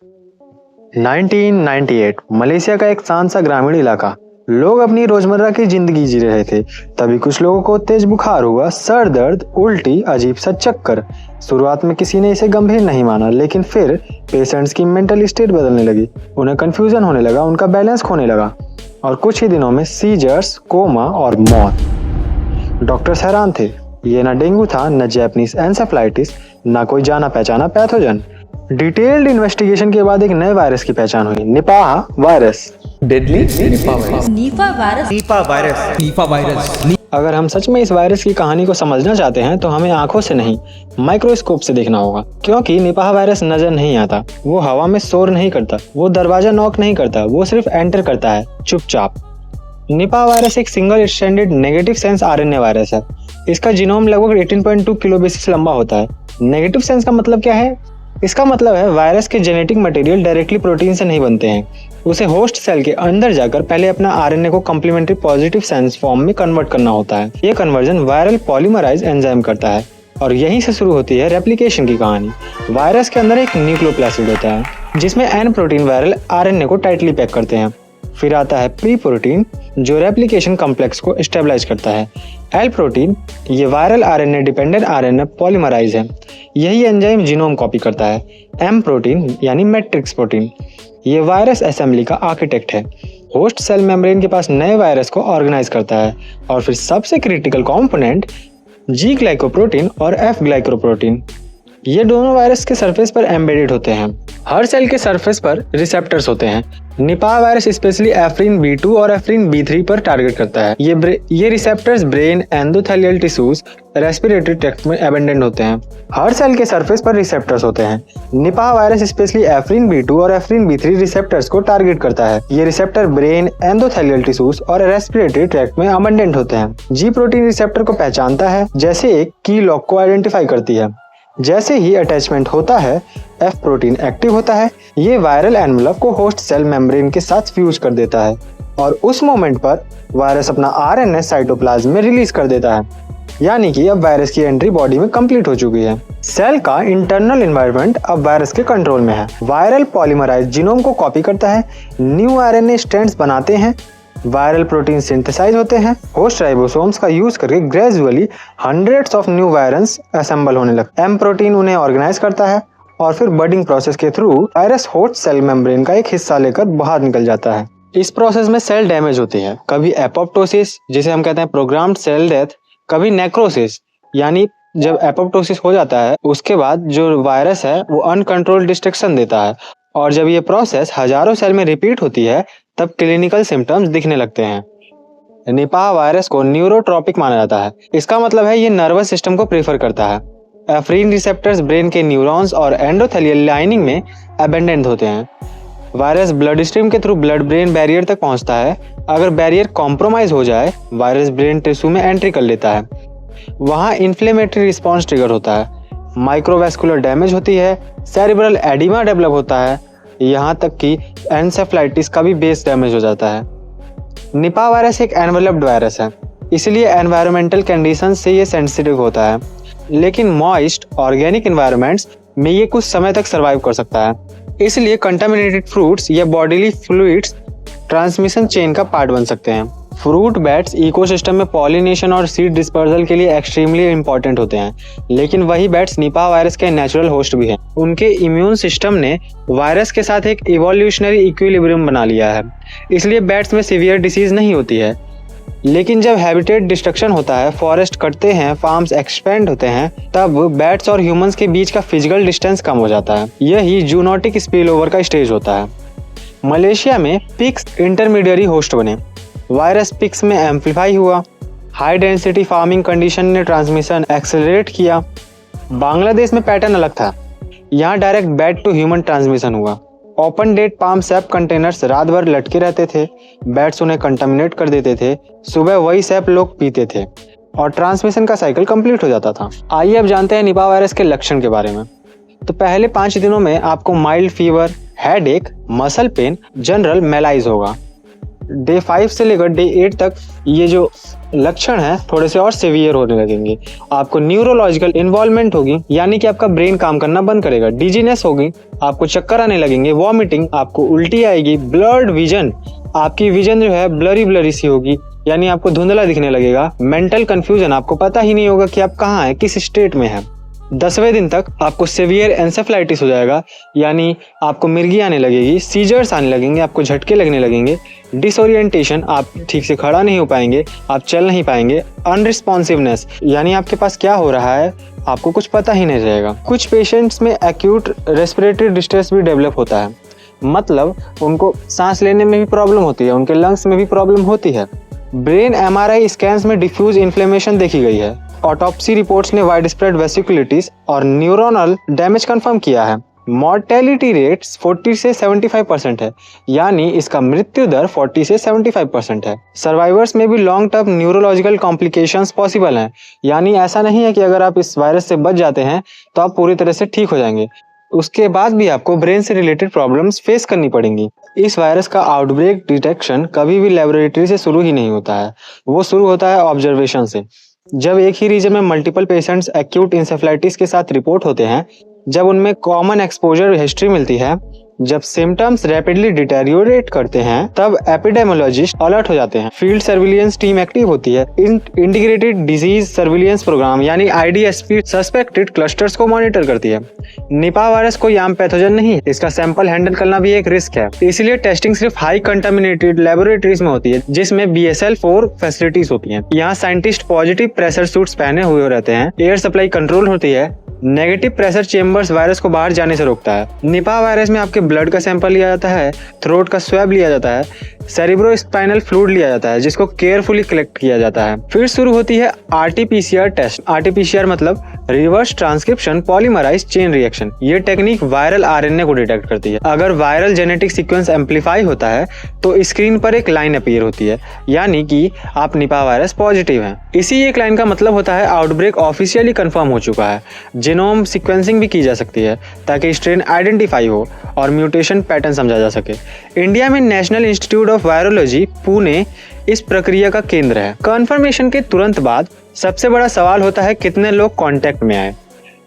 1998 Malaysia का एक शांत सा ग्रामीण इलाका। लोग अपनी रोजमर्रा की जिंदगी जी रहे थे। तभी कुछ लोगों को तेज बुखार हुआ, सर दर्द, उल्टी, अजीब सा चक्कर। शुरुआत में किसी ने इसे गंभीर नहीं माना, लेकिन फिर पेशेंट्स की मेंटल स्टेट बदलने लगी। उन्हें कंफ्यूजन होने लगा, उनका बैलेंस खोने लगा और कुछ ही दिनों में सीजर्स, कोमा और मौत। डॉक्टर्स हैरान थे। ये ना डेंगू था, न जैपनीज एन्सेफलाइटिस, ना कोई जाना पहचाना पैथोजन। डिटेल्ड इन्वेस्टिगेशन के बाद एक नए वायरस की पहचान हुई, Nipah virus. Deadly Nipah virus. Nipah virus. अगर हम सच में इस वायरस की कहानी को समझना चाहते हैं तो हमें आंखों से नहीं, माइक्रोस्कोप से देखना होगा, क्योंकि निपाह वायरस नजर नहीं आता। वो हवा में शोर नहीं करता, वो दरवाजा नॉक नहीं करता, वो सिर्फ एंटर करता है चुपचाप। निपाह वायरस एक single stranded negative sense RNA virus है। इसका जीनोम लगभग 18.2 किलोबेसिस लंबा होता है। नेगेटिव सेंस का मतलब क्या है? इसका मतलब है वायरस के जेनेटिक मटेरियल डायरेक्टली प्रोटीन से नहीं बनते हैं। उसे होस्ट सेल के अंदर जाकर पहले अपना आरएनए को कॉम्प्लीमेंट्री पॉजिटिव सेंस फॉर्म में कन्वर्ट करना होता है। ये कन्वर्जन वायरल पॉलीमराइज एंजाइम करता है और यहीं से शुरू होती है रेप्लिकेशन की कहानी। वायरस के अंदर एक न्यूक्लियोप्लासिड होता है जिसमें एन प्रोटीन वायरल आरएनए को टाइटली पैक करते हैं। फिर आता है प्री प्रोटीन जो रेप्लिकेशन कॉम्प्लेक्स को स्टेबलाइज करता है। एल प्रोटीन ये viral RNA dependent RNA polymerase है। यही एंजाइम जीनोम कॉपी करता है। एम प्रोटीन यानी मैट्रिक्स प्रोटीन ये वायरस असेंबली का आर्किटेक्ट है। होस्ट सेल मेम्ब्रेन के पास नए वायरस को ऑर्गेनाइज करता है। और फिर सबसे क्रिटिकल कंपोनेंट जी ग्लाइकोप्रोटीन और एफ ग्लाइकोप्रोटीन, ये दोनों वायरस के सरफेस पर एम्बेडेड होते हैं। हर सेल के सरफेस पर रिसेप्टर्स होते हैं। निपाह वायरस स्पेशली एफ्रिन B2 और एफ्रिन B3 पर टारगेट करता है। ये receptors brain, endothelial tissues, respiratory tract में एबंडेंट होते हैं। हर सेल के सरफेस पर रिसेप्टर्स होते हैं। निपाह वायरस स्पेशली एफ्रिन B2 और एफ्रिन B3 रिसेप्टर्स को टारगेट करता है। ये रिसेप्टर ब्रेन, एंडोथेलियल टिश्यूज और रेस्पिरेटरी ट्रैक्ट में एबंडेंट होते हैं। जी प्रोटीन रिसेप्टर को पहचानता है, जैसे एक की लॉक को आइडेंटिफाई करती है। जैसे ही अटैचमेंट होता है, एफ प्रोटीन एक्टिव होता है। ये वायरल एनवेलप को होस्ट सेल मेम्ब्रेन के साथ फ्यूज कर देता है और उस मोमेंट पर वायरस अपना आरएनए साइटोप्लाज्म में रिलीज कर देता है। यानी कि अब वायरस की एंट्री बॉडी में कंप्लीट हो चुकी है। सेल का इंटरनल एनवायरनमेंट अब वायरस के कंट्रोल में है। वायरल पॉलीमराइज जीनोम को कॉपी करता है, न्यू आरएनए स्ट्रैंड्स बनाते हैं, वायरल प्रोटीन सिंथेसाइज होते हैं। होस्ट राइबोसोम्स का यूज करके gradually hundreds of new virus assemble होने लगते हैं। एम प्रोटीन उन्हें ऑर्गेनाइज करता है और फिर बडिंग प्रोसेस के through virus host cell membrane का एक हिस्सा लेकर बाहर निकल जाता है। इस प्रोसेस में सेल डैमेज होती है, कभी एपोप्टोसिस जिसे हम कहते हैं प्रोग्राम्ड सेल डेथ, कभी नेक्रोसिस यानी जब एपोप्टोसिस हो जाता है उसके बाद जो वायरस है वो अनकंट्रोल्ड डिस्ट्रक्शन देता है। और जब ये प्रोसेस हजारों सेल में रिपीट होती है तब क्लिनिकल सिम्टम्स दिखने लगते हैं। निपाह वायरस को न्यूरोट्रॉपिक माना जाता है। इसका मतलब है ये नर्वस सिस्टम को प्रेफर करता है। एफ्रीन रिसेप्टर्स ब्रेन के न्यूरॉन्स और एंडोथेलियल लाइनिंग में एबंडेंट होते हैं। वायरस ब्लड स्ट्रीम के थ्रू ब्लड ब्रेन बैरियर तक पहुंचता है। अगर बैरियर कॉम्प्रोमाइज हो जाए, वायरस ब्रेन टिश्यू में एंट्री कर लेता है। वहां इन्फ्लेमेटरी रिस्पॉन्स ट्रिगर होता है, माइक्रोवेस्कुलर डैमेज होती है, सेरिब्रल एडिमा डेवलप होता है, यहाँ तक कि एन्सेफलाइटिस का भी बेस डैमेज हो जाता है। निपाह वायरस एक एनवेलप्ड वायरस है, इसलिए एनवायरमेंटल कंडीशंस से ये सेंसिटिव होता है। लेकिन मॉइस्ट ऑर्गेनिक एनवायरनमेंट्स में ये कुछ समय तक सर्वाइव कर सकता है। इसलिए कंटामिनेटेड फ्रूट्स या बॉडीली फ्लूइड्स ट्रांसमिशन चेन का पार्ट बन सकते हैं। फ्रूट बैट्स इकोसिस्टम में पॉलिनेशन और सीड डिस्पर्सल के लिए एक्सट्रीमली इंपॉर्टेंट होते हैं, लेकिन वही बैट्स निपाह वायरस के नेचुरल होस्ट भी हैं। उनके इम्यून सिस्टम ने वायरस के साथ एक इवोल्यूशनरी इक्विलिब्रियम बना लिया है, इसलिए बैट्स में सीवियर डिसीज नहीं होती है। लेकिन जब हैबिटेट डिस्ट्रक्शन होता है, फॉरेस्ट कटते हैं, फार्म्स एक्सपेंड होते हैं, तब बैट्स और ह्यूमंस के बीच का फिजिकल डिस्टेंस कम हो जाता है। यही जूनोटिक स्पिल ओवर का स्टेज होता है। मलेशिया में पिग्स इंटरमीडियरी होस्ट बने। वायरस पिग्स में एम्पलीफाई हुआ। हाई डेंसिटी फार्मिंग कंडीशन ने ट्रांसमिशन एक्सेलरेट किया। बांग्लादेश में पैटर्न अलग था, यहाँ direct bat to human transmission हुआ। Open date palm sap containers रात भर लटके रहते थे, बैट्स उन्हें कंटामिनेट कर देते थे, सुबह वही सैप लोग पीते थे और ट्रांसमिशन का साइकिल कंप्लीट हो जाता था। आइए अब जानते हैं निपाह वायरस के लक्षण के बारे में। तो पहले 5 दिनों में आपको mild fever, headache, muscle pain, general malice होगा। डे 5 से लेकर डे 8 तक ये जो लक्षण है थोड़े से और सीवियर होने लगेंगे। आपको न्यूरोलॉजिकल इन्वॉल्वमेंट होगी, यानी कि आपका ब्रेन काम करना बंद करेगा। डिजीनेस होगी, आपको चक्कर आने लगेंगे। वॉमिटिंग, आपको उल्टी आएगी। ब्लर्ड विजन, आपकी विजन जो है ब्लरी ब्लरी सी होगी, यानी आपको धुंधला दिखने लगेगा। मेंटल कंफ्यूजन, आपको पता ही नहीं होगा कि आप कहाँ हैं, किस स्टेट में हैं। 10वें दिन तक आपको सीवियर एंसेफेलाइटिस हो जाएगा, यानी आपको मिर्गी आने लगेगी। सीजर्स आने लगेंगे, आपको झटके लगने लगेंगे। डिसोरिएंटेशन, आप ठीक से खड़ा नहीं हो पाएंगे, आप चल नहीं पाएंगे। अनरिस्पॉन्सिवनेस, यानी आपके पास क्या हो रहा है आपको कुछ पता ही नहीं रहेगा। कुछ पेशेंट्स में एक्यूट रेस्पिरेटरी डिस्ट्रेस भी डेवलप होता है, मतलब उनको सांस लेने में भी प्रॉब्लम होती है, उनके लंग्स में भी प्रॉब्लम होती है। ब्रेन एमआरआई स्कैन्स में डिफ्यूज इन्फ्लेमेशन देखी गई है। ऑटोप्सी रिपोर्ट्स ने वाइड स्प्रेड वेसिकुलिटिस और न्यूरोनल डैमेज कंफर्म किया है। मॉर्टेलिटी रेट्स 40 से 75% है, यानी इसका मृत्यु दर 40 से 75% है। सर्वाइवर्स में भी long term neurological complications possible हैं, यानी ऐसा नहीं है कि अगर आप इस वायरस से बच जाते हैं तो आप पूरी तरह से ठीक हो जाएंगे, उसके बाद भी आपको ब्रेन से रिलेटेड प्रॉब्लम्स फेस करनी पड़ेंगी। इस वायरस का आउटब्रेक डिटेक्शन कभी भी लेबोरेटरी से शुरू ही नहीं होता है, वो शुरू होता है ऑब्जर्वेशन से। जब एक ही रीजन में मल्टीपल पेशेंट्स एक्यूट इंसेफेलाइटिस के साथ रिपोर्ट होते हैं, जब उनमें कॉमन एक्सपोजर हिस्ट्री मिलती है, जब सिम्टम्स रैपिडली डिटेरियोरेट करते हैं, तब एपिडेमियोलॉजिस्ट अलर्ट हो जाते हैं। फील्ड सर्विलियंस टीम एक्टिव होती है। इंटीग्रेटेड डिजीज सर्विलियंस प्रोग्राम यानी IDSP सस्पेक्टेड क्लस्टर्स को मॉनिटर करती है। निपाह वायरस कोई आम पैथोजन नहीं है, इसका सैंपल हैंडल करना भी एक रिस्क है, इसलिए टेस्टिंग सिर्फ हाई कंटामिनेटेड लेबोरेटरीज में होती है, जिसमें BSL-4 फैसिलिटीज होती हैं। यहाँ साइंटिस्ट पॉजिटिव प्रेशर सूट्स पहने हुए रहते हैं, एयर सप्लाई कंट्रोल होती है, नेगेटिव प्रेशर चेम्बर्स वायरस को बाहर जाने से रोकता है। निपाह वायरस में आपके ब्लड का सैंपल लिया जाता है, थ्रोट का स्वैब लिया जाता है, सेरिब्रोस्पाइनल फ्लूइड लिया जाता है, जिसको केयरफुली कलेक्ट किया जाता है। फिर शुरू होती है RT-PCR टेस्ट। RT-PCR मतलब reverse transcription polymerase chain reaction. ये टेक्निक वायरल RNA को डिटेक्ट करती है। अगर वायरल जेनेटिक सीक्वेंस एम्पलीफाई होता है तो स्क्रीन पर एक लाइन अपीयर होती है, यानी कि आप निपाह वायरस पॉजिटिव हैं। इसी एक लाइन का मतलब होता है आउटब्रेक ऑफिशियली कंफर्म हो चुका है। जीनोम सीक्वेंसिंग भी की जा सकती है ताकि स्ट्रेन आइडेंटिफाई हो और म्यूटेशन पैटर्न समझा जा सके। इंडिया में national institute of virology Pune इस प्रक्रिया का केंद्र है। कन्फर्मेशन के तुरंत बाद सबसे बड़ा सवाल होता है कितने लोग कांटेक्ट में आए।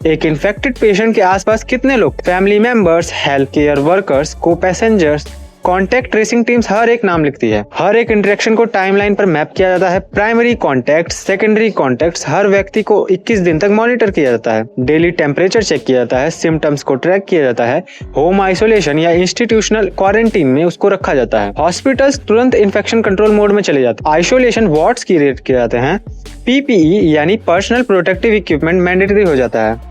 एक इन्फेक्टेड पेशेंट के आसपास कितने लोग, family members, health care workers, को पैसेंजर्स, कॉन्टैक्ट ट्रेसिंग टीम्स हर एक नाम लिखती है। हर एक इंटरेक्शन को टाइमलाइन पर मैप किया जाता है। प्राइमरी कॉन्टैक्ट, सेकेंडरी कॉन्टैक्ट्स, हर व्यक्ति को 21 दिन तक मॉनिटर किया जाता है। डेली टेम्परेचर चेक किया जाता है, सिम्टम्स को ट्रैक किया जाता है। होम आइसोलेशन या इंस्टीट्यूशनल क्वारंटीन में उसको रखा जाता है। हॉस्पिटल्स तुरंत इन्फेक्शन कंट्रोल मोड में चले जाते हैं। आइसोलेशन वार्ड्स क्रिएट किए जाते हैं। PPE यानी पर्सनल प्रोटेक्टिव इक्विपमेंट मैंडेटरी हो जाता है।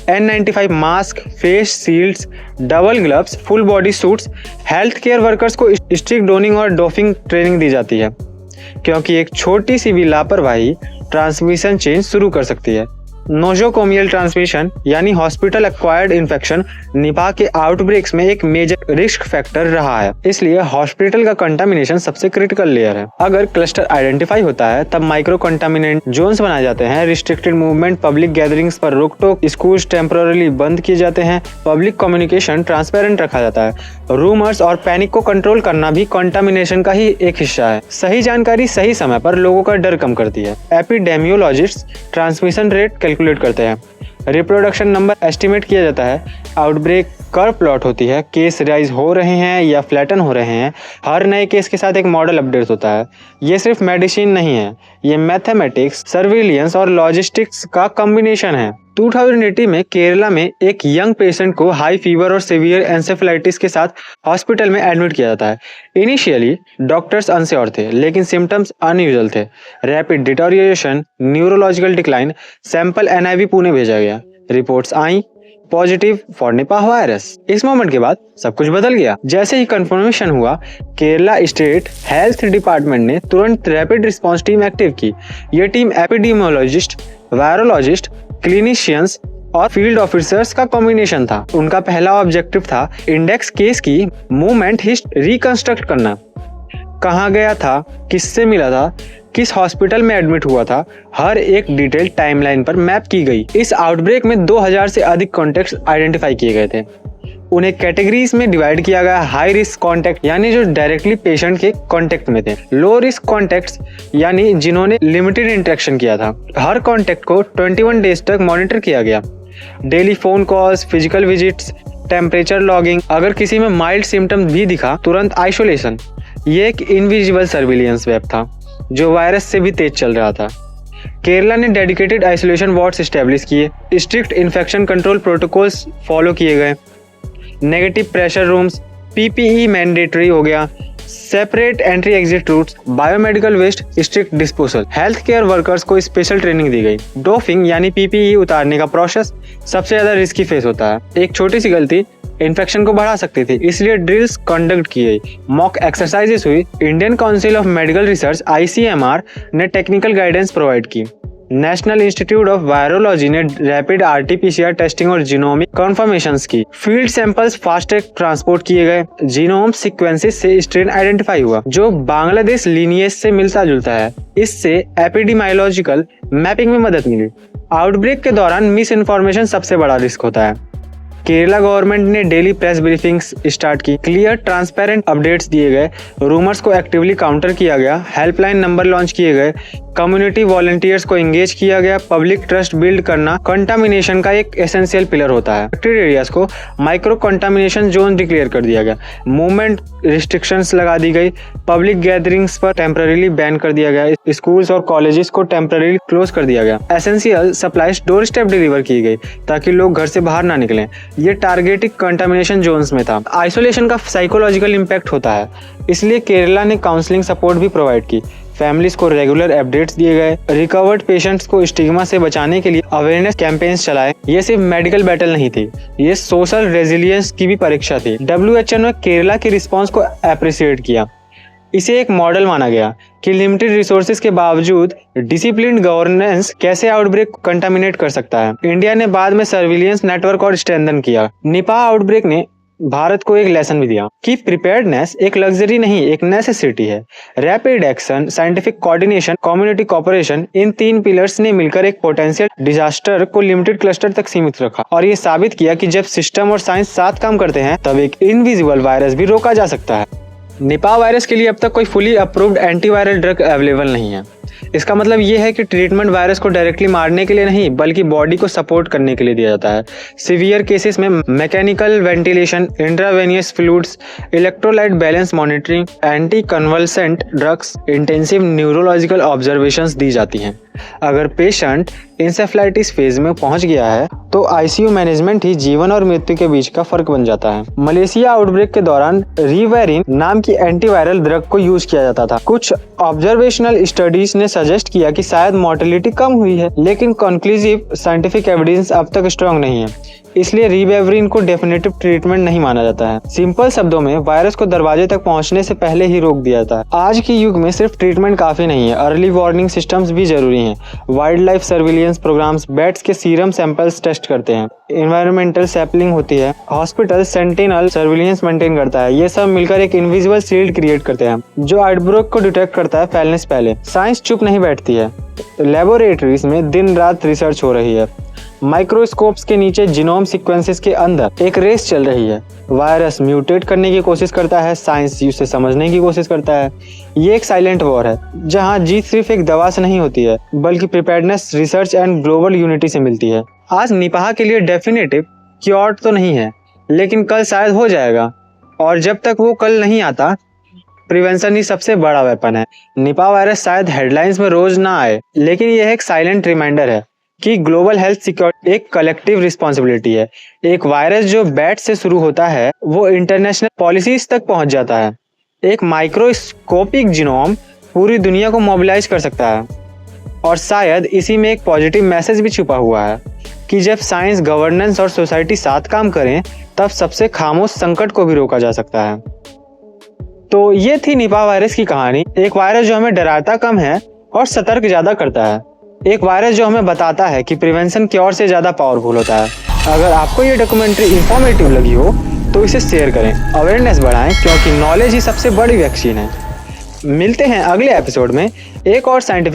N95 mask, face shields, double gloves, full body suits. Health care workers को स्ट्रिक्ट डोनिंग और डोफिंग ट्रेनिंग दी जाती है, क्योंकि एक छोटी सी भी लापरवाही ट्रांसमिशन चेन शुरू कर सकती है। नोजोकोमियल ट्रांसमिशन यानी हॉस्पिटल एक्वायर्ड इन्फेक्शन निपाह के आउटब्रेक्स में एक मेजर रिस्क फैक्टर रहा है, इसलिए हॉस्पिटल का कंटामिनेशन सबसे क्रिटिकल लेयर है। अगर क्लस्टर आइडेंटिफाई होता है तब माइक्रो कंटामिनेंट जोन्स बनाए जाते हैं। रिस्ट्रिक्टेड मूवमेंट, पब्लिक गैदरिंग्स पर रोक टोक, स्कूल्स टेम्पररी बंद किए जाते हैं। पब्लिक कम्युनिकेशन ट्रांसपेरेंट रखा जाता है। रूमर्स और पैनिक को कंट्रोल करना भी कंटामिनेशन का ही एक हिस्सा है। सही जानकारी सही समय पर लोगों का डर कम करती है। एपिडेमियोलॉजिस्ट ट्रांसमिशन रेट कैलकुलेट करते हैं। रिप्रोडक्शन नंबर एस्टिमेट किया जाता है। आउटब्रेक कर्व प्लॉट होती है, केस राइज हो रहे हैं या फ्लैटन हो रहे हैं। हर नए केस के साथ एक मॉडल अपडेट होता है। ये सिर्फ मेडिसिन नहीं है, ये मैथमेटिक्स, सर्विलियंस और लॉजिस्टिक्स का कॉम्बिनेशन है। 2018 में केरला में एक यंग पेशेंट को हाई फीवर और सीवियर एंसेफेलाइटिस के साथ हॉस्पिटल में एडमिट किया जाता है। इनिशियली डॉक्टर्स अनश्योर थे, लेकिन सिम्टम्स अनयूजुअल थे। Rapid deterioration, neurological decline. Sample NIV Pune भेजा गया। Reports I positive for Nipah virus. इस मोमेंट के बाद सब कुछ बदल गया। जैसे ही कंफर्मेशन हुआ, केरला स्टेट हेल्थ डिपार्टमेंट ने तुरंत रैपिड रिस्पांस टीम एक्टिव की। ये टीम एपिडेमियोलॉजिस्ट, वायरोलॉजिस्ट, क्लिनिशियंस और फील्ड ऑफिसर्स का कॉम्बिनेशन था। उनका पहला ऑब्जेक्टिव था इंडेक्स केस की मूवमेंट हिस्ट्री रिकंस्ट्रक्ट करना। कहाँ गया था, किससे मिला था, किस हॉस्पिटल में एडमिट हुआ था, हर एक डिटेल टाइमलाइन पर मैप की गई। इस आउटब्रेक में 2000 से अधिक कॉन्टेक्ट्स आइडेंटिफाई किए गए थे। उन्हें कैटेगरीज में डिवाइड किया गया। हाई रिस्क कॉन्टैक्ट यानी जो डायरेक्टली पेशेंट के कॉन्टैक्ट में थे, लो रिस्क कॉन्टैक्ट्स यानी जिन्होंने लिमिटेड इंटरेक्शन किया था। हर कॉन्टैक्ट को 21 डेज तक मॉनिटर किया गया। Daily phone calls, physical visits, temperature logging, अगर किसी में माइल्ड सिम्टम भी दिखा तुरंत आइसोलेशन। ये एक इनविजिबल सर्विलियंस वेब था जो वायरस से भी तेज चल रहा था। केरला ने डेडिकेटेड आइसोलेशन वार्ड्स एस्टेब्लिश किए, strict infection control protocols follow किए गए, negative pressure rooms, PPE mandatory हो गया, separate entry exit routes, biomedical waste strict disposal. Health care workers को स्पेशल ट्रेनिंग दी गई। डोफिंग यानी पीपीई उतारने का प्रोसेस सबसे ज्यादा रिस्की फेस होता है। एक छोटी सी गलती इन्फेक्शन को बढ़ा सकती थी, इसलिए ड्रिल्स कंडक्ट की गई, मॉक एक्सरसाइजेस हुई। Indian council of medical research ICMR ने टेक्निकल गाइडेंस प्रोवाइड की। नेशनल इंस्टीट्यूट ऑफ वायरोलॉजी ने रैपिड RT-PCR टेस्टिंग और जीनोमिक कन्फर्मेशंस की। Field samples fast track transport किए गए। जीनोम सीक्वेंसेस से स्ट्रेन आइडेंटिफाई हुआ जो बांग्लादेश लीनिएज से मिलता जुलता है। इससे एपिडेमियोलॉजिकल मैपिंग में मदद मिली। आउटब्रेक के दौरान मिस इन्फॉर्मेशन सबसे बड़ा रिस्क होता है। केरला गवर्नमेंट ने डेली प्रेस ब्रीफिंग्स स्टार्ट की, क्लियर ट्रांसपेरेंट अपडेट्स दिए गए, रूमर्स को एक्टिवली काउंटर किया गया, हेल्पलाइन नंबर लॉन्च किए गए, कम्युनिटी वॉलंटियर्स को एंगेज किया गया। पब्लिक ट्रस्ट बिल्ड करना कंटामिनेशन का एक एसेंशियल पिलर होता है। अफेक्टेड एरियाज को माइक्रो कंटामिनेशन जोन डिक्लेयर कर दिया गया, मूवमेंट रिस्ट्रिक्शंस लगा दी गई, पब्लिक गैदरिंग्स पर टेम्पररीली बैन कर दिया गया, स्कूल्स और कॉलेजेस को टेम्पररीली क्लोज कर दिया गया। Essential supplies door step deliver की गई ताकि लोग घर से बाहर ना निकलें। ये टारगेटेड कंटामिनेशन जोन्स में था। आइसोलेशन का साइकोलॉजिकल इम्पैक्ट होता है, इसलिए केरला ने काउंसलिंग सपोर्ट भी प्रोवाइड की। फैमिलीज को रेगुलर अपडेट्स दिए गए। रिकवर्ड पेशेंट्स को स्टिग्मा से बचाने के लिए अवेयरनेस कैंपेन्स चलाए। ये सिर्फ मेडिकल बैटल नहीं थी, ये सोशल रेजिलियंस की भी परीक्षा थी। WHO ने केरला के रिस्पॉन्स को अप्रिशिएट किया। इसे एक मॉडल माना गया कि लिमिटेड रिसोर्सेज के बावजूद डिसिप्लिन्ड गवर्नेंस कैसे आउटब्रेक कंटामिनेट कर सकता है। इंडिया ने बाद में सर्विलियंस नेटवर्क और स्ट्रेंथन किया। निपाह आउटब्रेक ने भारत को एक लेसन भी दिया कि प्रिपेयर्डनेस एक लग्जरी नहीं, एक नेसेसिटी है। Rapid action, scientific coordination, community cooperation, इन 3 पिलर्स ने मिलकर एक पोटेंशियल डिजास्टर को लिमिटेड क्लस्टर तक सीमित रखा और ये साबित किया कि जब सिस्टम और साइंस साथ काम करते हैं तब एक इनविजिबल वायरस भी रोका जा सकता है। निपाह वायरस के लिए अब तक कोई fully approved antiviral drug available नहीं है। इसका मतलब ये है कि ट्रीटमेंट वायरस को डायरेक्टली मारने के लिए नहीं बल्कि बॉडी को सपोर्ट करने के लिए दिया जाता है। सीवियर केसेस में mechanical ventilation, intravenous fluids, electrolyte balance monitoring, anti convulsant drugs, intensive neurological observations दी जाती हैं। अगर पेशेंट इंसेफ्लाइटिस फेज में पहुंच गया है तो ICU मैनेजमेंट ही जीवन और मृत्यु के बीच का फर्क बन जाता है। मलेशिया आउटब्रेक के दौरान रिवेरिन नाम की एंटीवायरल ड्रग को यूज किया जाता था। कुछ ऑब्जर्वेशनल स्टडीज ने सजेस्ट किया कि शायद मोर्टेलिटी कम हुई है, लेकिन कंक्लूसिव साइंटिफिक एविडेंस अब तक स्ट्रॉन्ग नहीं है, इसलिए रिवेरिन को डेफिनेटिव ट्रीटमेंट नहीं माना जाता है। सिंपल शब्दों में वायरस को दरवाजे तक पहुंचने से पहले ही रोक दिया जाता है। आज के युग में सिर्फ ट्रीटमेंट काफी नहीं है, अर्ली वार्निंग सिस्टम्स भी जरूरी हैं। Wildlife surveillance programmes bats के सीरम सैंपल्स टेस्ट करते हैं, एनवायरमेंटल सैम्पलिंग होती है, हॉस्पिटल सेंटिनल सर्विलियंस मेंटेन करता है। ये सब मिलकर एक इनविजिबल शील्ड क्रिएट करते हैं जो आउटब्रेक को डिटेक्ट करता है फैलने से पहले। साइंस चुप नहीं बैठती है, लेबोरेटरीज में दिन रात रिसर्च हो रही है। माइक्रोस्कोप्स के नीचे जीनोम सीक्वेंसेस के अंदर एक रेस चल रही है। वायरस म्यूटेट करने की कोशिश करता है, साइंस उसे समझने की कोशिश करता है। ये एक साइलेंट वॉर है जहां जीत सिर्फ एक दवा से नहीं होती है बल्कि preparedness, research and global unity से मिलती है। आज निपाह के लिए डेफिनेटिव क्योर तो नहीं है, लेकिन कल शायद हो जाएगा, और जब तक वो कल नहीं आता प्रिवेंशन ही सबसे बड़ा वेपन है। निपाह वायरस शायद हेडलाइंस में रोज ना आए, लेकिन यह एक साइलेंट रिमाइंडर है कि ग्लोबल हेल्थ सिक्योरिटी एक कलेक्टिव रिस्पॉन्सिबिलिटी है। एक वायरस जो बैट से शुरू होता है वो इंटरनेशनल पॉलिसीज तक पहुंच जाता है। एक माइक्रोस्कोपिक जीनोम पूरी दुनिया को मोबिलाइज कर सकता है, और शायद इसी में एक पॉजिटिव मैसेज भी छुपा हुआ है कि जब साइंस, गवर्नेंस और सोसाइटी साथ काम करें तब सबसे खामोश संकट को भी रोका जा सकता है। तो ये थी निपाह वायरस की कहानी। एक वायरस जो हमें डराता कम है और सतर्क ज्यादा करता है। एक वायरस जो हमें बताता है कि प्रिवेंशन क्योर से ज्यादा पावरफुल होता है। अगर आपको ये डॉक्यूमेंट्री इंफॉर्मेटिव लगी हो तो इसे शेयर करें, अवेयरनेस बढ़ाएं, क्योंकि नॉलेज ही सबसे बड़ी वैक्सीन है। मिलते हैं अगले एपिसोड में एक और साइंटिफिक